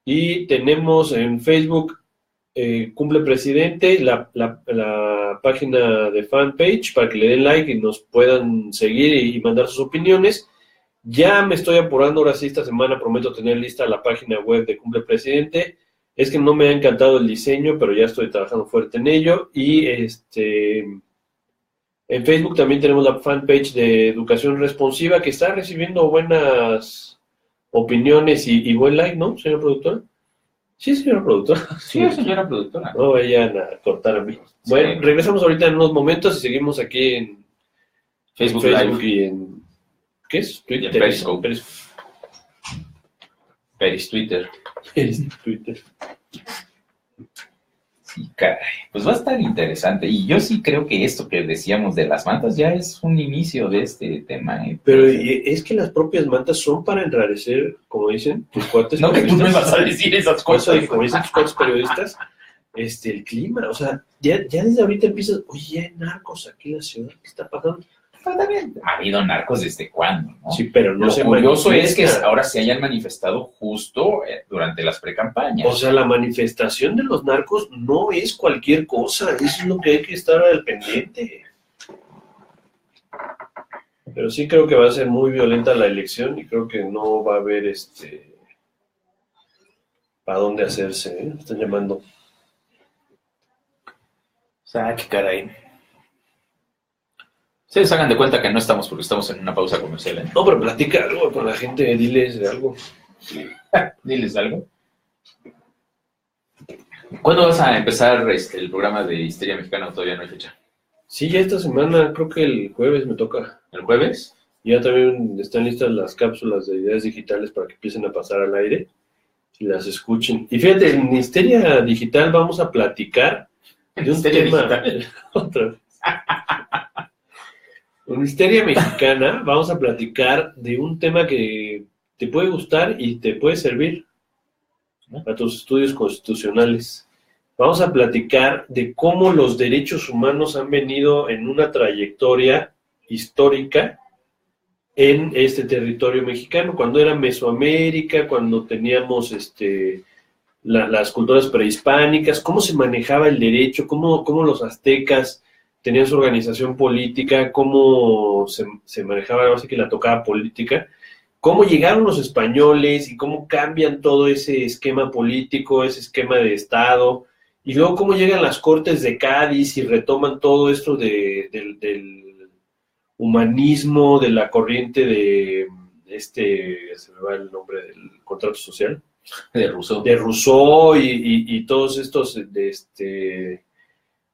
A: y tenemos en Facebook Cumple Presidente, la página de fanpage, para que le den like y nos puedan seguir y mandar sus opiniones. Ya me estoy apurando, ahora sí, esta semana prometo tener lista la página web de Cumple Presidente. Es que no me ha encantado el diseño, pero ya estoy trabajando fuerte en ello. Y en Facebook también tenemos la fanpage de Educación Responsiva, que está recibiendo buenas opiniones y buen like, ¿no, señor productor? Sí, señora productora.
B: Sí, señora productora.
A: No vayan a cortar a mí. Bueno,
B: Sí.
A: regresamos ahorita en unos momentos y seguimos aquí en
B: Facebook
A: Facebook
B: Live.
A: y en... ¿Qué es?
B: Y en
A: Twitter.
B: Periscope. Twitter.
A: Twitter.
B: Sí, caray. Pues va a estar interesante. Y yo sí creo que esto que decíamos de las mantas ya es un inicio de este tema.
A: Pero es que las propias mantas son para enrarecer, como dicen tus cuates
B: No, que tú
A: periodistas.
B: me vas a decir esas
A: Por eso
B: cosas.
A: dije, como dicen tus cuates periodistas, el clima, o sea, ya desde ahorita empiezas, oye, ya hay narcos aquí en la ciudad, ¿qué está pasando?
B: Pero también ha habido narcos desde cuándo, ¿no?
A: Sí, pero no
B: Lo
A: se
B: curioso es que
A: manifiesta.
B: ahora se hayan manifestado justo durante las precampañas.
A: O sea, la manifestación de los narcos no es cualquier cosa, eso es lo que hay que estar al pendiente. Pero sí creo que va a ser muy violenta la elección y creo que no va a haber para dónde hacerse, ¿eh? Están llamando.
B: O sea, qué caray. Ustedes hagan de cuenta que no estamos porque estamos en una pausa comercial, ¿eh?
A: No, pero platica algo con la gente, diles de algo.
B: Diles algo. ¿Cuándo vas a empezar el programa de Histeria Mexicana? Todavía no hay fecha.
A: Sí, ya esta semana, creo que el jueves me toca.
B: ¿El jueves?
A: Ya también están listas las cápsulas de ideas digitales para que empiecen a pasar al aire y las escuchen. Y fíjate, en Histeria Digital vamos a platicar de un
B: Histeria
A: tema.
B: Digital.
A: Otra vez. En Histeria Mexicana vamos a platicar de un tema que te puede gustar y te puede servir a tus estudios constitucionales. Vamos a platicar de cómo los derechos humanos han venido en una trayectoria histórica en este territorio mexicano, cuando era Mesoamérica, cuando teníamos las culturas prehispánicas, cómo se manejaba el derecho, cómo los aztecas tenían su organización política, cómo se manejaba, ahora sí que la tocada política, cómo llegaron los españoles y cómo cambian todo ese esquema político, ese esquema de Estado, y luego cómo llegan las Cortes de Cádiz y retoman todo esto del humanismo, de la corriente de, se me va el nombre del contrato social,
B: De Rousseau.
A: de Rousseau y todos estos,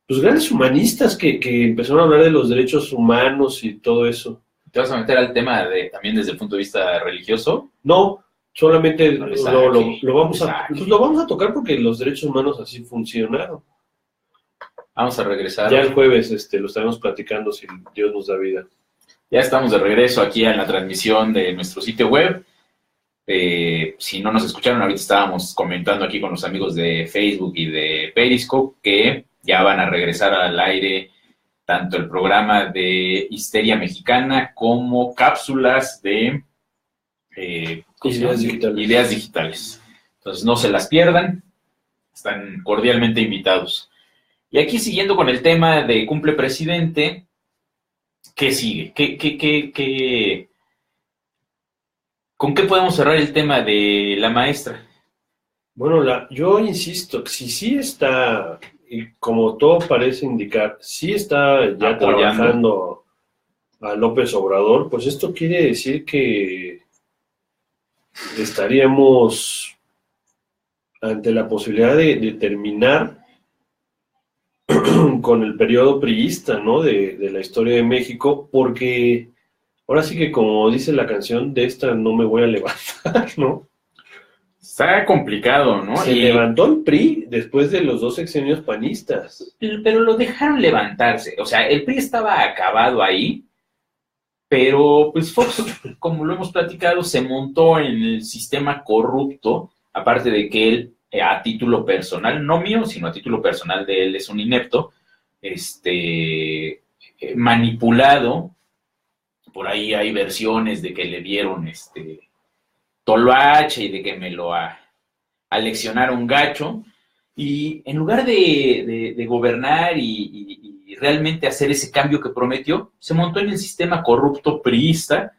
A: pues grandes humanistas que empezaron a hablar de los derechos humanos y todo eso.
B: ¿Te vas a meter al tema también desde el punto de vista religioso?
A: No, solamente
B: No le
A: lo vamos
B: saque.
A: pues lo vamos a tocar porque los derechos humanos así funcionaron.
B: Vamos a regresar.
A: Ya el jueves lo estaremos platicando si Dios nos da vida.
B: Ya estamos de regreso aquí en la transmisión de nuestro sitio web. Si no nos escucharon, ahorita estábamos comentando aquí con los amigos de Facebook y de Periscope que ya van a regresar al aire tanto el programa de Histeria Mexicana como cápsulas de ideas digitales. Entonces no se las pierdan, están cordialmente invitados. Y aquí siguiendo con el tema de Cumple Presidente, ¿qué sigue? ¿Con qué podemos cerrar el tema de la maestra?
A: Bueno, yo insisto, que si sí está, y como todo parece indicar, sí está ya
B: Apoyando.
A: trabajando a López Obrador, pues esto quiere decir que estaríamos ante la posibilidad de terminar con el periodo priista, ¿no? De la historia de México, porque ahora sí que como dice la canción, de esta no me voy a levantar, ¿no?
B: Está complicado, ¿no?
A: Se levantó el PRI después de los 2 sexenios panistas.
B: Pero lo dejaron levantarse. O sea, el PRI estaba acabado ahí, pero pues Fox, como lo hemos platicado, se montó en el sistema corrupto, aparte de que él, a título personal, no mío, sino a título personal de él, es un inepto, manipulado. Por ahí hay versiones de que le dieron toloache y de que me lo aleccionaron gacho. Y en lugar de gobernar y realmente hacer ese cambio que prometió, se montó en el sistema corrupto priista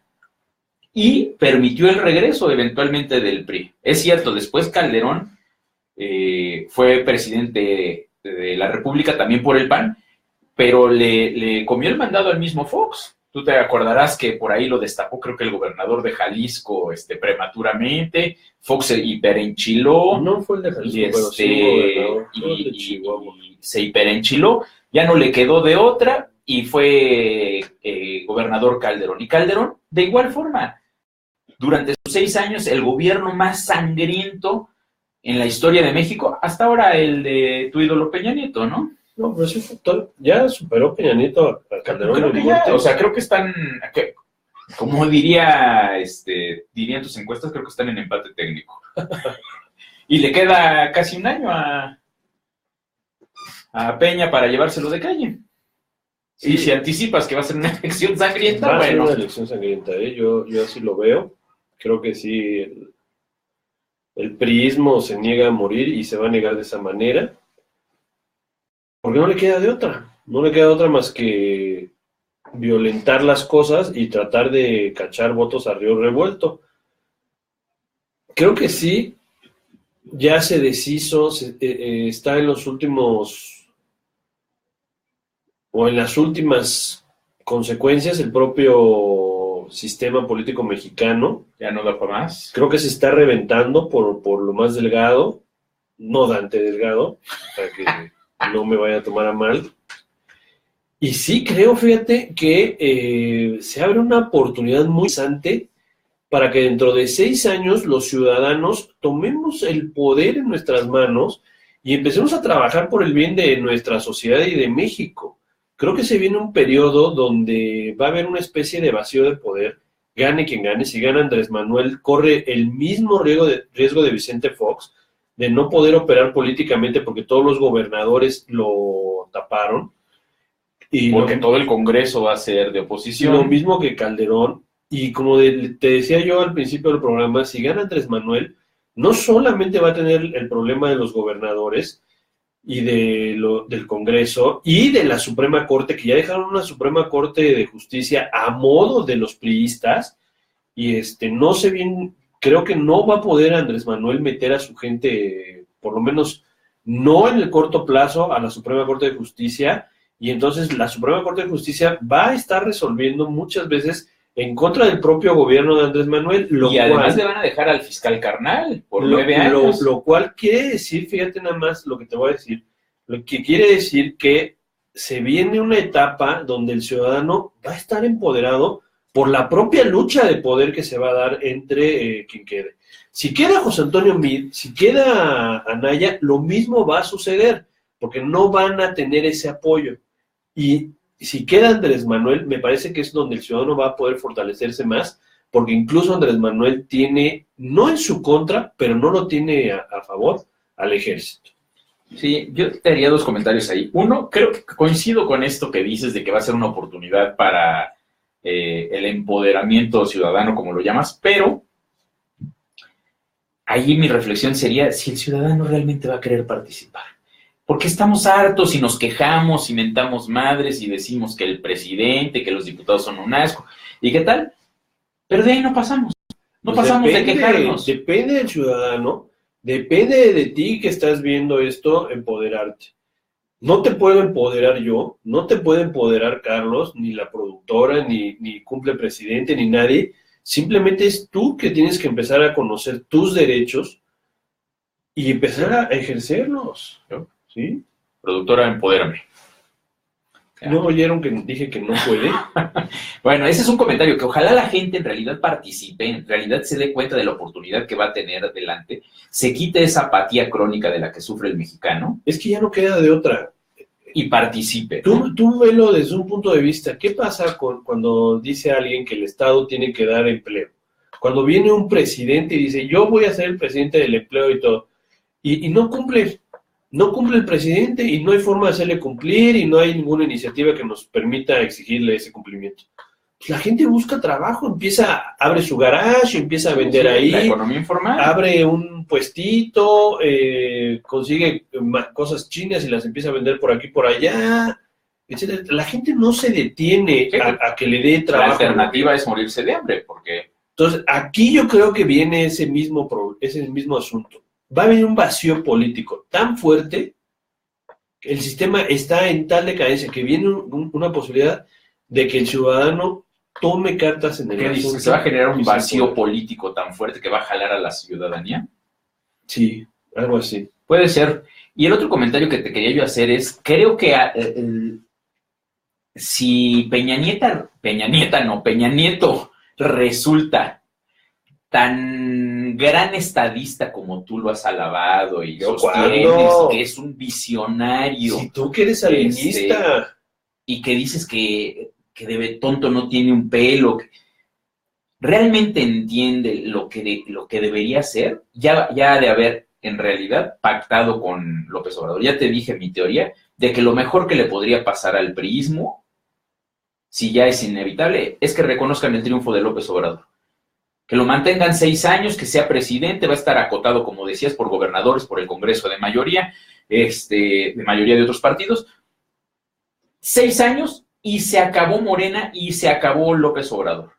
B: y permitió el regreso eventualmente del PRI. Es cierto, después Calderón fue presidente de la República también por el PAN, pero le comió el mandado al mismo Fox. Tú te acordarás que por ahí lo destapó, creo que el gobernador de Jalisco prematuramente, Fox se hiperenchiló.
A: No fue el de Jalisco, pero sí un gobernador.
B: Y se hiperenchiló, ya no le quedó de otra y fue gobernador Calderón. Y Calderón, de igual forma, durante sus 6 años, el gobierno más sangriento en la historia de México, hasta ahora el de tu ídolo Peña Nieto, ¿no?
A: No, pero sí, ya superó Peña Nieto a Calderón.
B: Creo que ya, o sea, creo que están, como dirían tus encuestas, creo que están en empate técnico. Y le queda casi un año a Peña para llevárselo de calle. Sí. Y si anticipas que va a ser una elección sangrienta,
A: va a ser una elección sangrienta, yo así lo veo. Creo que sí, el priismo se niega a morir y se va a negar de esa manera. Porque no le queda de otra más que violentar las cosas y tratar de cachar votos a río revuelto. Creo que sí, ya se deshizo, está en los últimos, o en las últimas consecuencias, el propio sistema político mexicano.
B: Ya no da para más.
A: Creo que se está reventando por lo más delgado, no Dante Delgado, para que no me vaya a tomar a mal. Y sí creo, fíjate, que se abre una oportunidad muy interesante para que dentro de 6 años los ciudadanos tomemos el poder en nuestras manos y empecemos a trabajar por el bien de nuestra sociedad y de México. Creo que se viene un periodo donde va a haber una especie de vacío de poder, gane quien gane. Si gana Andrés Manuel, corre el mismo riesgo de Vicente Fox, de no poder operar políticamente porque todos los gobernadores lo taparon.
B: Y porque todo el Congreso va a ser de oposición.
A: Lo mismo que Calderón. Y como te decía yo al principio del programa, si gana Andrés Manuel, no solamente va a tener el problema de los gobernadores y del Congreso y de la Suprema Corte, que ya dejaron una Suprema Corte de Justicia a modo de los priistas, y no sé bien, creo que no va a poder Andrés Manuel meter a su gente, por lo menos no en el corto plazo, a la Suprema Corte de Justicia, y entonces la Suprema Corte de Justicia va a estar resolviendo muchas veces en contra del propio gobierno de Andrés Manuel.
B: Y además le van a dejar al fiscal carnal por 9 años.
A: Lo cual quiere decir, fíjate nada más lo que te voy a decir, lo que quiere decir que se viene una etapa donde el ciudadano va a estar empoderado por la propia lucha de poder que se va a dar entre quien quede. Si queda José Antonio Meade, si queda Anaya, lo mismo va a suceder, porque no van a tener ese apoyo. Y si queda Andrés Manuel, me parece que es donde el ciudadano va a poder fortalecerse más, porque incluso Andrés Manuel tiene, no en su contra, pero no lo tiene a favor, al ejército.
B: Sí, yo te haría 2 comentarios ahí. Uno, creo que coincido con esto que dices de que va a ser una oportunidad para el empoderamiento ciudadano, como lo llamas, pero ahí mi reflexión sería si el ciudadano realmente va a querer participar. Porque estamos hartos y nos quejamos y mentamos madres y decimos que el presidente, que los diputados son un asco. ¿Y qué tal? Pero de ahí no pasamos. No pues pasamos de quejarnos.
A: Depende del ciudadano, depende de ti que estás viendo esto, empoderarte. No te puedo empoderar yo, no te puede empoderar Carlos, ni la productora, ni cumple presidente, ni nadie. Simplemente es tú que tienes que empezar a conocer tus derechos y empezar a ejercerlos, ¿no? ¿Sí?
B: Productora, empodérame.
A: ¿No oyeron que dije que no puede?
B: Bueno, ese es un comentario, que ojalá la gente en realidad participe, en realidad se dé cuenta de la oportunidad que va a tener delante, se quite esa apatía crónica de la que sufre el mexicano.
A: Es que ya no queda de otra.
B: Y participe.
A: Tú velo desde un punto de vista. ¿Qué pasa cuando dice alguien que el Estado tiene que dar empleo? Cuando viene un presidente y dice, yo voy a ser el presidente del empleo y todo, y no cumple el presidente y no hay forma de hacerle cumplir y no hay ninguna iniciativa que nos permita exigirle ese cumplimiento. pues la gente busca trabajo, abre su garage, empieza a vender ahí.
B: La economía informal.
A: Abre un puestito, consigue cosas chinas y las empieza a vender por aquí, por allá, etcétera. La gente no se detiene a que le dé trabajo.
B: La alternativa es morirse de hambre, porque...
A: Entonces, aquí yo creo que viene ese mismo asunto. Va a haber un vacío político tan fuerte, que el sistema está en tal decadencia que viene una posibilidad de que el ciudadano tome cartas en el
B: asunto. ¿Qué dices? ¿Se va a generar un vacío político tan fuerte que va a jalar a la ciudadanía?
A: Sí, algo así.
B: Puede ser. Y el otro comentario que te quería yo hacer es, creo que si Peña Nieto resulta tan gran estadista como tú lo has alabado y sostienes que es un visionario.
A: Si tú que eres salinista.
B: Y que dices que de tonto no tiene un pelo, realmente entiende lo que debería hacer, ya de haber en realidad pactado con López Obrador. Ya te dije mi teoría de que lo mejor que le podría pasar al priismo, si ya es inevitable, es que reconozcan el triunfo de López Obrador. Que lo mantengan 6 años, que sea presidente, va a estar acotado, como decías, por gobernadores, por el Congreso de mayoría, de mayoría de otros partidos. 6 años y se acabó Morena y se acabó López Obrador.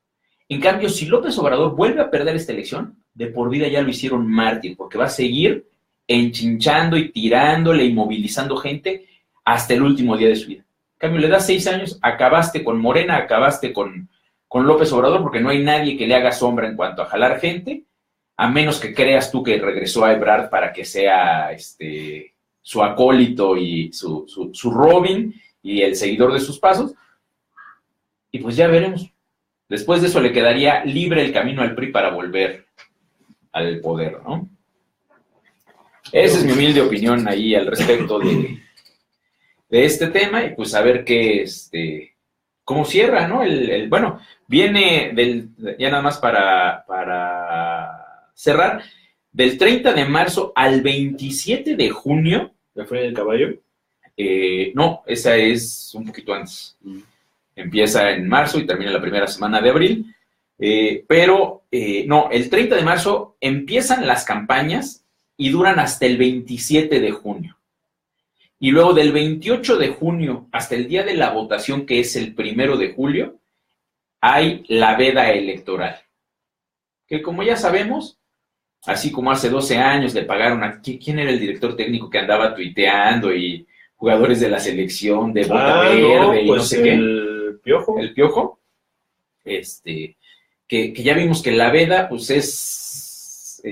B: En cambio, si López Obrador vuelve a perder esta elección, de por vida ya lo hicieron mártir, porque va a seguir enchinchando y tirándole y movilizando gente hasta el último día de su vida. En cambio, le das 6 años, acabaste con Morena, acabaste con López Obrador, porque no hay nadie que le haga sombra en cuanto a jalar gente, a menos que creas tú que regresó a Ebrard para que sea su acólito y su Robin y el seguidor de sus pasos, y pues ya veremos. Después de eso le quedaría libre el camino al PRI para volver al poder, ¿no? Esa es mi humilde opinión ahí al respecto de este tema, y pues a ver qué, cómo cierra, ¿no? Bueno, viene ya nada más para cerrar, del 30 de marzo al 27 de junio.
A: ¿La Feria del Caballo?
B: No, esa es un poquito antes. Empieza en marzo y termina la primera semana de abril. No, el 30 de marzo empiezan las campañas y duran hasta el 27 de junio. Y luego del 28 de junio hasta el día de la votación, que es el 1 de julio, hay la veda electoral. Que como ya sabemos, así como hace 12 años le pagaron a... ¿Quién era el director técnico que andaba tuiteando y jugadores de la selección de bota verde y no sé qué?
A: El Piojo.
B: El Piojo. Que ya vimos que la veda, pues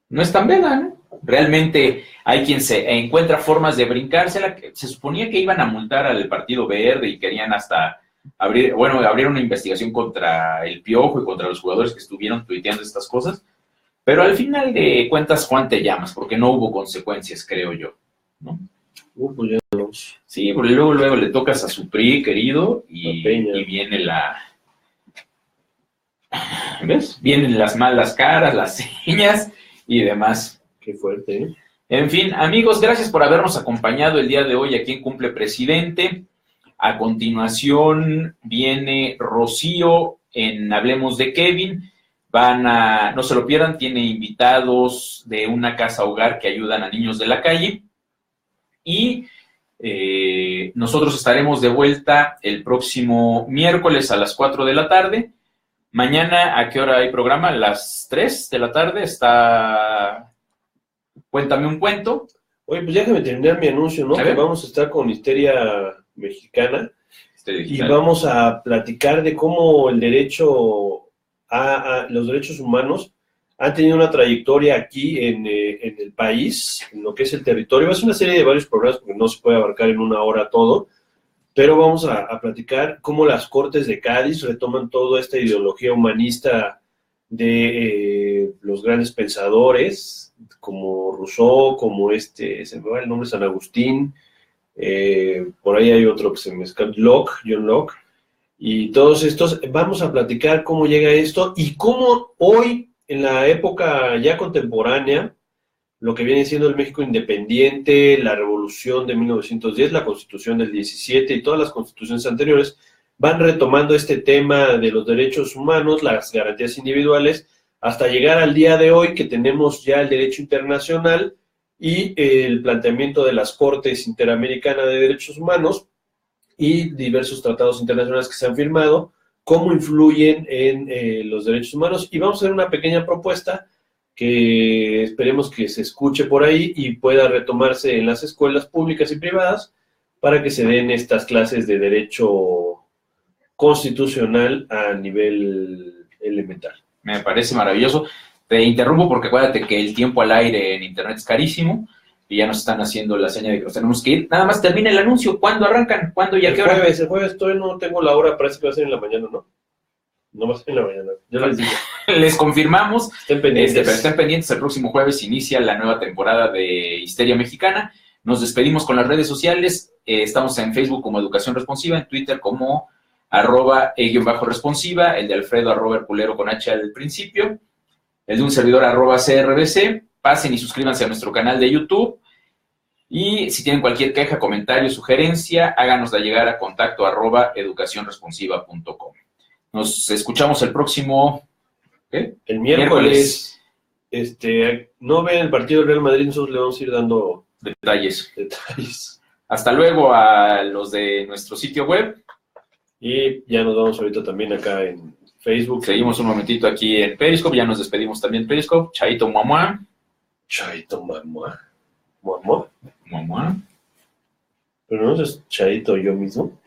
B: no es tan veda, ¿no? Realmente hay quien se encuentra formas de brincársela. Se suponía que iban a multar al Partido Verde y querían hasta abrir una investigación contra el Piojo y contra los jugadores que estuvieron tuiteando estas cosas. Pero al final de cuentas, Juan, te llamas, porque no hubo consecuencias, creo yo, ¿no?
A: Pues ya no.
B: Sí, porque luego le tocas a su PRI, querido, y viene ¿ves? Vienen las malas caras, las señas y demás.
A: Qué fuerte, ¿eh?
B: En fin, amigos, gracias por habernos acompañado el día de hoy aquí en Cumple Presidente. A continuación viene Rocío en Hablemos de Kevin. No se lo pierdan, tiene invitados de una casa hogar que ayudan a niños de la calle. Y nosotros estaremos de vuelta el próximo miércoles a las 4 de la tarde. Mañana, ¿a qué hora hay programa? A las 3 de la tarde está Cuéntame un cuento.
A: Oye, pues déjame terminar mi anuncio, ¿no? Que vamos a estar con Histeria Mexicana y vamos a platicar de cómo el derecho los derechos humanos han tenido una trayectoria aquí en el país, en lo que es el territorio. Es una serie de varios programas porque no se puede abarcar en una hora todo, pero vamos a platicar cómo las Cortes de Cádiz retoman toda esta ideología humanista de los grandes pensadores, como Rousseau, como se me va el nombre, San Agustín, por ahí hay otro que se me escapa, John Locke, y todos estos. Vamos a platicar cómo llega esto y cómo hoy, en la época ya contemporánea, lo que viene siendo el México independiente, la Revolución de 1910, la Constitución del 17 y todas las constituciones anteriores, van retomando este tema de los derechos humanos, las garantías individuales, hasta llegar al día de hoy que tenemos ya el derecho internacional y el planteamiento de las Cortes Interamericanas de Derechos Humanos y diversos tratados internacionales que se han firmado, cómo influyen en los derechos humanos. Y vamos a hacer una pequeña propuesta que esperemos que se escuche por ahí y pueda retomarse en las escuelas públicas y privadas para que se den estas clases de derecho constitucional a nivel elemental.
B: Me parece maravilloso. Te interrumpo porque acuérdate que el tiempo al aire en internet es carísimo y ya nos están haciendo la seña de que nos tenemos que ir. Nada más termina el anuncio. ¿Cuándo arrancan? ¿Cuándo y a qué hora?
A: El jueves todavía no tengo la hora, parece que va a ser en la mañana, ¿no? No va a ser en la mañana. Yo les digo.
B: Les confirmamos.
A: Estén pendientes.
B: Pero estén pendientes. El próximo jueves inicia la nueva temporada de Histeria Mexicana. Nos despedimos con las redes sociales. Estamos en Facebook como Educación Responsiva, en Twitter como @e_responsiva, el de Alfredo @herculero con H al principio, el de un servidor @CRBC. Pasen y suscríbanse a nuestro canal de YouTube. Y si tienen cualquier queja, comentario, sugerencia, háganosla llegar a contacto @educacionresponsiva.com. Nos escuchamos el próximo... ¿qué?
A: El miércoles. No ven el partido del Real Madrid, nosotros le vamos a ir dando
B: detalles.
A: detalles.
B: Hasta luego a los de nuestro sitio web.
A: Y ya nos vamos ahorita también acá en Facebook.
B: Seguimos un momentito aquí en Periscope, ya nos despedimos también en Periscope. Chaito, mamá.
A: Chaito, mamá. ¿Mamá?
B: Mamá.
A: Pero no es Chaito yo mismo.